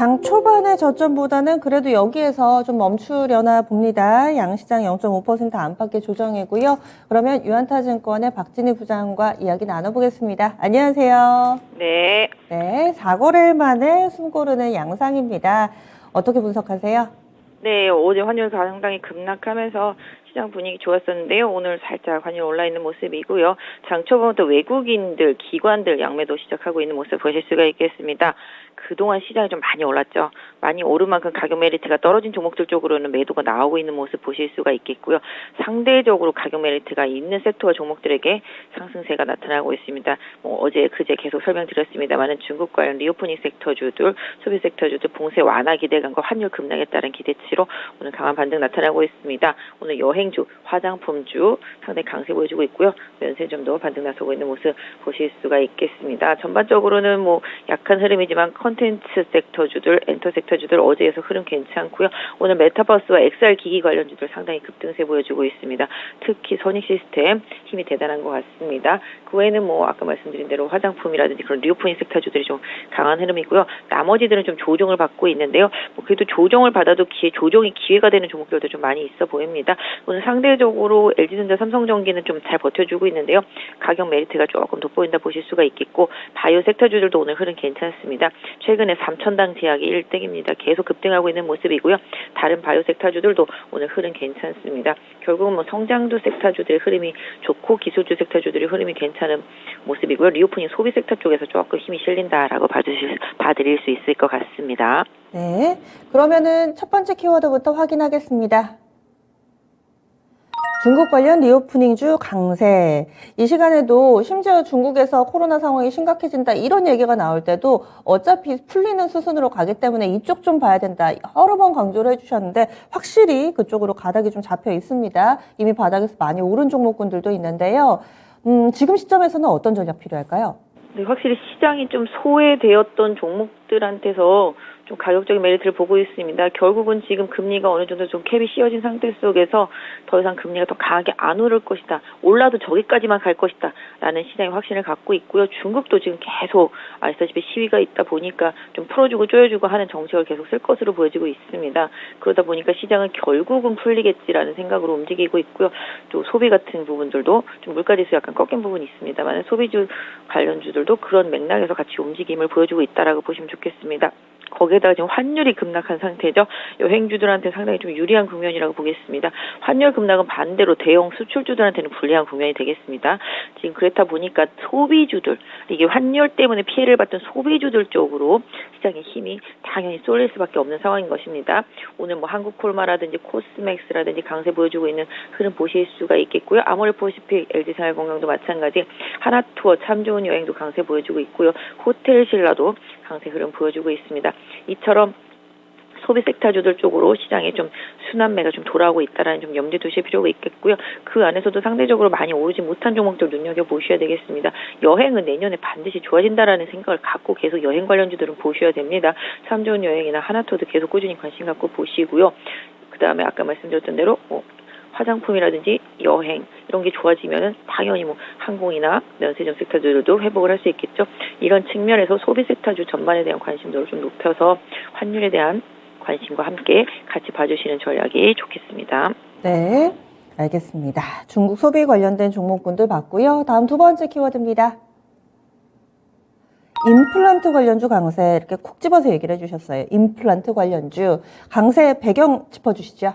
장 초반의 저점보다는 그래도 여기에서 좀 멈추려나 봅니다. 양시장 0.5% 안팎의 조정이고요. 그러면 유한타증권의 박진희 부장과 이야기 나눠보겠습니다. 안녕하세요. 네. 네, 4거래일 만에 숨고르는 양상입니다. 어떻게 분석하세요? 네, 어제 환율 상당히 급락하면서 시장 분위기 좋았었는데요. 오늘 살짝 환율 올라있는 모습이고요. 장 초반부터 외국인들, 기관들 양매도 시작하고 있는 모습 보실 수가 있겠습니다. 그동안 시장이 좀 많이 올랐죠. 많이 오른 만큼 가격 메리트가 떨어진 종목들 쪽으로는 매도가 나오고 있는 모습 보실 수가 있겠고요. 상대적으로 가격 메리트가 있는 섹터와 종목들에게 상승세가 나타나고 있습니다. 어제, 그제 계속 설명드렸습니다만은 중국 관련 리오프닝 섹터주들, 소비 섹터주들 봉쇄 완화 기대감과 환율 급락에 따른 기대치로 오늘 강한 반등 나타나고 있습니다. 오늘 여행주, 화장품주 상당히 강세 보여주고 있고요. 면세점도 반등 나서고 있는 모습 보실 수가 있겠습니다. 전반적으로는 약한 흐름이지만 컨텐츠 섹터주들, 엔터 섹터주들 어제에서 흐름 괜찮고요. 오늘 메타버스와 XR 기기 관련주들 상당히 급등세 보여주고 있습니다. 특히 선익 시스템 힘이 대단한 것 같습니다. 그 외에는 아까 말씀드린 대로 화장품이라든지 그런 리오프닝 섹터주들이 좀 강한 흐름이고요. 나머지들은 좀 조정을 받고 있는데요. 그래도 조정을 받아도 조정이 기회가 되는 종목들도 좀 많이 있어 보입니다. 오늘 상대적으로 LG전자, 삼성전기는 좀 잘 버텨주고 있는데요. 가격 메리트가 조금 돋보인다 보실 수가 있겠고 바이오 섹터주들도 오늘 흐름 괜찮습니다. 최근에 3천당 제약이 1등입니다. 계속 급등하고 있는 모습이고요. 다른 바이오 섹터주들도 오늘 흐름 괜찮습니다. 결국은 성장주 섹터주들의 흐름이 좋고 기술주 섹터주들의 흐름이 괜찮은 모습이고요. 리오프닝 소비 섹터 쪽에서 조금 힘이 실린다라고 봐드릴 수 있을 것 같습니다. 네, 그러면은 첫 번째 키워드부터 확인하겠습니다. 중국 관련 리오프닝주 강세. 이 시간에도 심지어 중국에서 코로나 상황이 심각해진다 이런 얘기가 나올 때도 어차피 풀리는 수순으로 가기 때문에 이쪽 좀 봐야 된다. 여러 번 강조를 해주셨는데 확실히 그쪽으로 가닥이 좀 잡혀 있습니다. 이미 바닥에서 많이 오른 종목군들도 있는데요. 지금 시점에서는 어떤 전략 필요할까요? 네, 확실히 시장이 좀 소외되었던 종목들한테서 좀 가격적인 메리트를 보고 있습니다. 결국은 지금 금리가 어느 정도 좀 캡이 씌워진 상태 속에서 더 이상 금리가 더 강하게 안 오를 것이다. 올라도 저기까지만 갈 것이다. 라는 시장의 확신을 갖고 있고요. 중국도 지금 계속 아시다시피 시위가 있다 보니까 좀 풀어주고 조여주고 하는 정책을 계속 쓸 것으로 보여지고 있습니다. 그러다 보니까 시장은 결국은 풀리겠지라는 생각으로 움직이고 있고요. 또 소비 같은 부분들도 좀 물가지수 약간 꺾인 부분이 있습니다만 소비주 관련주들도 그런 맥락에서 같이 움직임을 보여주고 있다라고 보시면 좋겠습니다. 거기에다가 지금 환율이 급락한 상태죠. 여행주들한테 상당히 좀 유리한 국면이라고 보겠습니다. 환율 급락은 반대로 대형 수출주들한테는 불리한 국면이 되겠습니다. 지금 그렇다 보니까 소비주들, 이게 환율 때문에 피해를 받던 소비주들 쪽으로 시장의 힘이 당연히 쏠릴 수밖에 없는 상황인 것입니다. 오늘 한국콜마라든지 코스맥스라든지 강세 보여주고 있는 흐름 보실 수가 있겠고요. 아모레퍼시픽, LG생활건강도 마찬가지, 하나투어, 참 좋은 여행도 강세 보여주고 있고요. 호텔신라도 강세 흐름 보여주고 있습니다. 이처럼 소비 섹터주들 쪽으로 시장에 좀 순환매가 좀 돌아오고 있다라는 좀 염두에 두실 필요가 있겠고요. 그 안에서도 상대적으로 많이 오르지 못한 종목들 눈여겨보셔야 되겠습니다. 여행은 내년에 반드시 좋아진다라는 생각을 갖고 계속 여행 관련주들은 보셔야 됩니다. 참 좋은 여행이나 하나토도 계속 꾸준히 관심 갖고 보시고요. 그 다음에 아까 말씀드렸던 대로 화장품이라든지 여행 이런 게 좋아지면은 당연히 항공이나 면세점 섹터들도 회복을 할 수 있겠죠. 이런 측면에서 소비 섹터주 전반에 대한 관심도를 좀 높여서 환율에 대한 관심과 함께 같이 봐주시는 전략이 좋겠습니다. 네, 알겠습니다. 중국 소비 관련된 종목군들 봤고요. 다음 두 번째 키워드입니다. 임플란트 관련주 강세 이렇게 콕 집어서 얘기를 해주셨어요. 임플란트 관련주 강세 배경 짚어주시죠.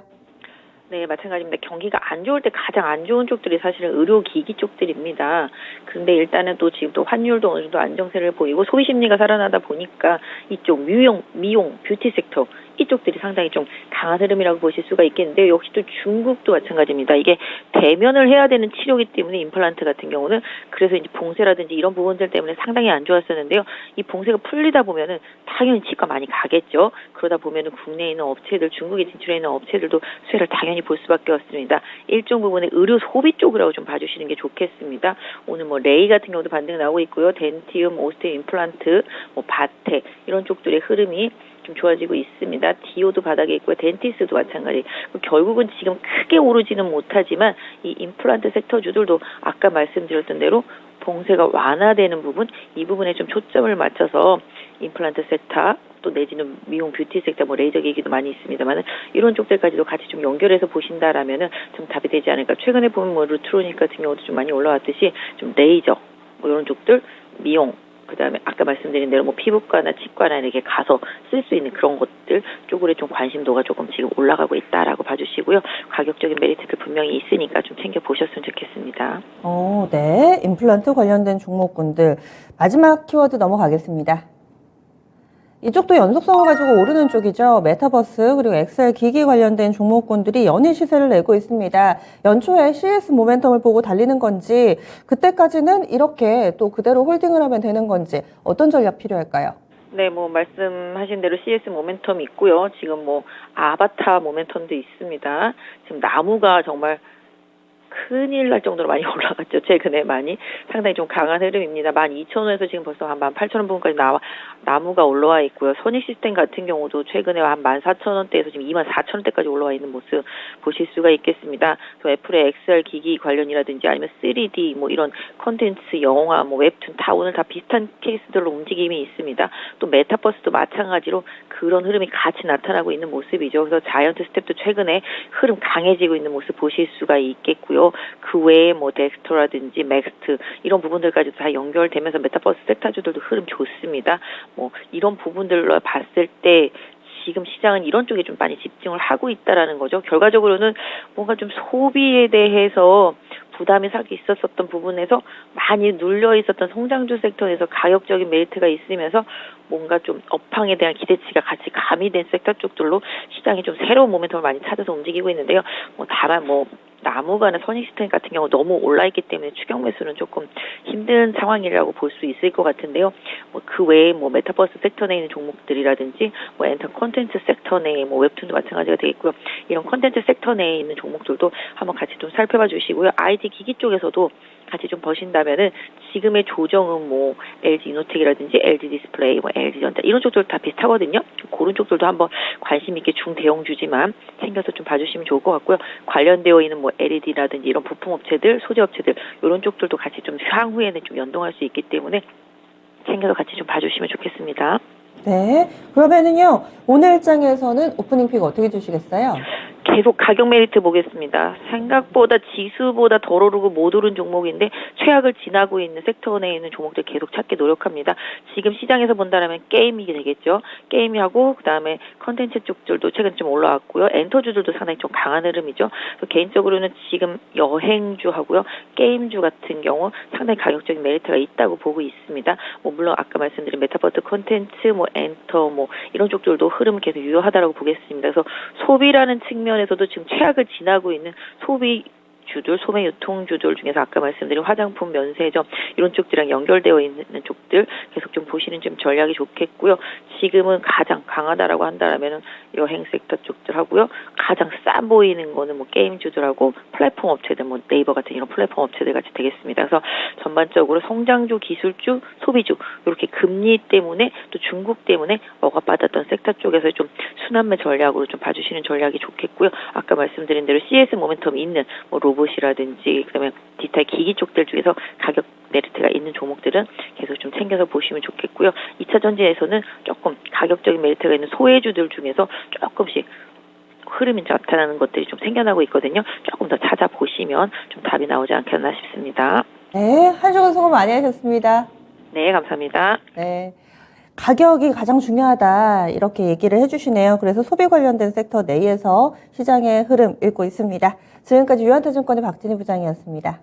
네, 마찬가지입니다. 경기가 안 좋을 때 가장 안 좋은 쪽들이 사실은 의료기기 쪽들입니다. 근데 일단은 또 지금 또 환율도 어느 정도 안정세를 보이고 소비 심리가 살아나다 보니까 이쪽 미용, 뷰티 섹터 이쪽들이 상당히 좀 강한 흐름이라고 보실 수가 있겠는데요. 역시 또 중국도 마찬가지입니다. 이게 대면을 해야 되는 치료기 때문에 임플란트 같은 경우는 그래서 이제 봉쇄라든지 이런 부분들 때문에 상당히 안 좋았었는데요. 이 봉쇄가 풀리다 보면은 당연히 치과 많이 가겠죠. 그러다 보면은 국내에 있는 업체들, 중국에 진출해 있는 업체들도 수혜를 당연히 볼 수밖에 없습니다. 일정 부분의 의료 소비 쪽이라고 좀 봐주시는 게 좋겠습니다. 오늘 레이 같은 경우도 반등 나오고 있고요. 덴티움, 오스테오 임플란트, 바텍 이런 쪽들의 흐름이 좀 좋아지고 있습니다. 디오도 바닥에 있고요. 덴티스도 마찬가지. 결국은 지금 크게 오르지는 못하지만 이 임플란트 섹터주들도 아까 말씀드렸던 대로 봉쇄가 완화되는 부분, 이 부분에 좀 초점을 맞춰서 임플란트 섹터 또 내지는 미용 뷰티 섹터, 뭐 레이저 기기도 많이 있습니다만 이런 쪽들까지도 같이 좀 연결해서 보신다라면은 좀 답이 되지 않을까. 최근에 보면 뭐 루트로닉 같은 경우도 좀 많이 올라왔듯이 좀 레이저 뭐 이런 쪽들, 미용, 그다음에 아까 말씀드린 대로 뭐 피부과나 치과나 이렇게 가서 쓸 수 있는 그런 것들 쪽으로 좀 관심도가 조금 지금 올라가고 있다라고 봐주시고요. 가격적인 메리트도 분명히 있으니까 좀 챙겨 보셨으면 좋겠습니다. 네. 임플란트 관련된 종목군들. 마지막 키워드 넘어가겠습니다. 이쪽도 연속성을 가지고 오르는 쪽이죠. 메타버스 그리고 엑셀 기기 관련된 종목군들이 연일 시세를 내고 있습니다. 연초에 CS 모멘텀을 보고 달리는 건지 그때까지는 이렇게 또 그대로 홀딩을 하면 되는 건지 어떤 전략 필요할까요? 네, 뭐 말씀하신 대로 CS 모멘텀이 있고요. 지금 뭐 아바타 모멘텀도 있습니다. 지금 나무가 정말 큰일 날 정도로 많이 올라갔죠. 최근에 많이. 상당히 좀 강한 흐름입니다. 12,000원에서 지금 벌써 한 18,000원 부분까지 나무가 올라와 있고요. 선익 시스템 같은 경우도 최근에 한 14,000원대에서 지금 24,000원대까지 올라와 있는 모습 보실 수가 있겠습니다. 또 애플의 XR 기기 관련이라든지 아니면 3D 뭐 이런 컨텐츠, 영화, 뭐 웹툰 다 오늘 다 비슷한 케이스들로 움직임이 있습니다. 또 메타버스도 마찬가지로 그런 흐름이 같이 나타나고 있는 모습이죠. 그래서 자이언트 스텝도 최근에 흐름 강해지고 있는 모습 보실 수가 있겠고요. 그 외에 뭐 덱스터라든지 맥스트 이런 부분들까지도 다 연결되면서 메타버스 섹터주들도 흐름 좋습니다. 뭐 이런 부분들로 봤을 때 지금 시장은 이런 쪽에 좀 많이 집중을 하고 있다라는 거죠. 결과적으로는 뭔가 좀 소비에 대해서 부담이 사기 있었던 부분에서 많이 눌려 있었던 성장주 섹터에서 가격적인 메리트가 있으면서 뭔가 좀 업황에 대한 기대치가 같이 가미된 섹터 쪽들로 시장이 좀 새로운 모멘텀을 많이 찾아서 움직이고 있는데요. 뭐 다만 뭐 나무가나 선익스템 같은 경우 너무 올라있기 때문에 추격 매수는 조금 힘든 상황이라고 볼 수 있을 것 같은데요. 뭐 그 외에 뭐 메타버스 섹터 내에 있는 종목들이라든지 뭐 엔터 콘텐츠 섹터 내에 뭐 웹툰도 마찬가지가 되겠고요. 이런 콘텐츠 섹터 내에 있는 종목들도 한번 같이 좀 살펴봐 주시고요. IT 기기 쪽에서도 같이 좀 보신다면은 지금의 조정은 뭐 LG 이노텍이라든지 LG 디스플레이, 뭐 LG 전자 이런 쪽들 다 비슷하거든요. 그런 쪽들도 한번 관심 있게 중대형주지만 챙겨서 좀 봐주시면 좋을 것 같고요. 관련되어 있는 뭐 LED라든지 이런 부품 업체들, 소재 업체들 이런 쪽들도 같이 좀 향후에는 좀 연동할 수 있기 때문에 챙겨서 같이 좀 봐주시면 좋겠습니다. 네. 그러면은요, 오늘 일장에서는 오프닝 픽 어떻게 주시겠어요? 계속 가격 메리트 보겠습니다. 생각보다 지수보다 덜 오르고 못 오른 종목인데 최악을 지나고 있는 섹터 내에 있는 종목들 계속 찾기 노력합니다. 지금 시장에서 본다면 게임이 되겠죠. 게임하고 그다음에 컨텐츠 쪽들도 최근 좀 올라왔고요. 엔터주들도 상당히 좀 강한 흐름이죠. 개인적으로는 지금 여행주하고요. 게임주 같은 경우 상당히 가격적인 메리트가 있다고 보고 있습니다. 뭐 물론 아까 말씀드린 메타버스 컨텐츠, 뭐 엔터, 뭐 이런 쪽들도 흐름은 계속 유효하다고 보겠습니다. 그래서 소비라는 측면에서도 지금 최악을 지나고 있는 소비주들, 소매 유통주들 중에서 아까 말씀드린 화장품, 면세점 이런 쪽들이랑 연결되어 있는 쪽들 계속 좀 보시는 좀 전략이 좋겠고요. 지금은 가장 강하다라고 한다라면은 여행 섹터 쪽들 하고요. 가장 싸 보이는 거는 뭐 게임주들하고 플랫폼 업체들, 뭐 네이버 같은 이런 플랫폼 업체들 같이 되겠습니다. 그래서 전반적으로 성장주, 기술주, 소비주 이렇게 금리 때문에 또 중국 때문에 억압받았던 섹터 쪽에서 좀 순환매 전략으로 좀 봐주시는 전략이 좋겠고요. 아까 말씀드린 대로 CS 모멘텀이 있는 뭐 로봇이라든지 그다음에 디지털 기기 쪽들 중에서 가격 메리트가 있는 종목들은 계속 좀 챙겨서 보시면 좋겠고요. 2차 전지에서는 조금 가격적인 메리트가 있는 소외주들 중에서 조금씩 흐름이 나타나는 것들이 좀 생겨나고 있거든요. 조금 더 찾아보시면 좀 답이 나오지 않겠나 싶습니다. 네. 한 주간 수고 많이 하셨습니다. 네, 감사합니다. 네. 가격이 가장 중요하다 이렇게 얘기를 해주시네요. 그래서 소비 관련된 섹터 내에서 시장의 흐름 읽고 있습니다. 지금까지 유한타증권의 박진희 부장이었습니다.